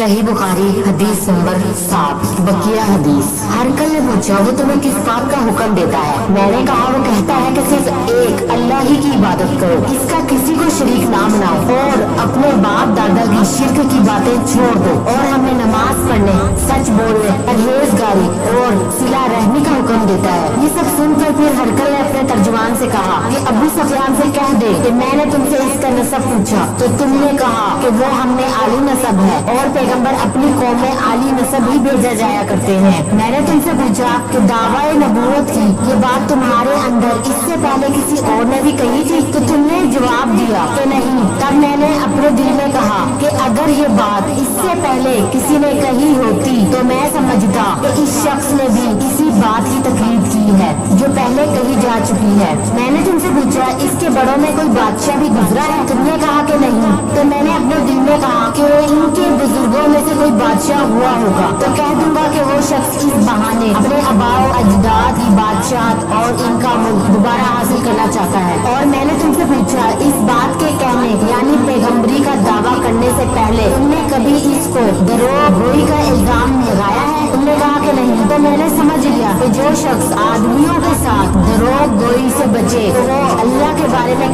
صحیح بخاری حدیث نمبر 7 بقیہ حدیث۔ ہرکل نے پوچھا وہ تمہیں کس بات کا حکم دیتا ہے؟ میں نے کہا وہ کہتا ہے کہ صرف ایک اللہ ہی کی عبادت کرو، اس کا کسی کو شریک نہ بناؤ اور اپنے باپ دادا کی شرک کی باتیں چھوڑ دو، اور ہمیں نماز پڑھنے، سچ بولنے، پرہیزگاری اور صلہ رحمی کا حکم دیتا ہے۔ یہ سب سن کر پھر ہرکل نے اپنے ترجمان سے کہا کہ ابو سفیان سے کہہ دے کہ میں نے تم سے اس کا نسب پوچھا تو تم نے کہا کہ وہ ہم میں عالی نسب ہے، اور پیغمبر اپنی قوم میں عالی نسب ہی بھیجا جایا کرتے ہیں۔ میں نے تم سے پوچھا کہ دعوی نبوت کی یہ بات تمہارے اندر اس سے پہلے کسی اور نے بھی کہی تھی تو تم نے جواب دیا کہ نہیں۔ تب میں نے اپنے دل میں کہا کہ اگر یہ بات اس سے پہلے کسی نے کہی ہوتی تو میں سمجھتا کہ اس شخص نے بھی اسی بات کی تقلید کی ہے جو پہلے کہی جا چکی ہے۔ میں نے تم سے پوچھا اس کے بڑوں میں کوئی بادشاہ بھی گزرا ہے؟ تم نے کہا کہ نہیں۔ تو میں نے اپنے دل میں کہا کہ ان کے بزرگوں میں سے کوئی بادشاہ ہوا ہوگا تو کہہ دوں گا کہ وہ شخص اس بہانے اپنے آباء و اجداد کی بادشاہت اور ان کا ملک دوبارہ حاصل کرنا چاہتا ہے۔ اور میں نے تم سے پوچھا اس بات کے کہنے یعنی پیغمبری کا دعویٰ کرنے سے پہلے تم نے کبھی اس کو دروغ گوئی کا الزام لگایا ہے؟ تم نے کہا کہ نہیں۔ تو میں نے سمجھ لیا کہ جو شخص آدمیوں کے ساتھ دروغ گوئی سے بچے تو وہ اللہ کے بارے میں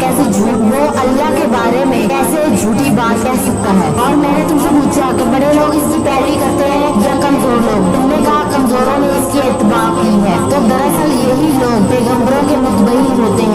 کیسے جھوٹی بات کہہ سکتا ہے۔ اور میں نے تم سے پوچھا کہ بڑے لوگ اس کی پیروی کرتے ہیں یا کمزور لوگ؟ تم نے کہا کمزوروں نے اس کی اتباع کی ہے۔ تو دراصل یہی لوگ پیغمبروں کے متبعین ہوتے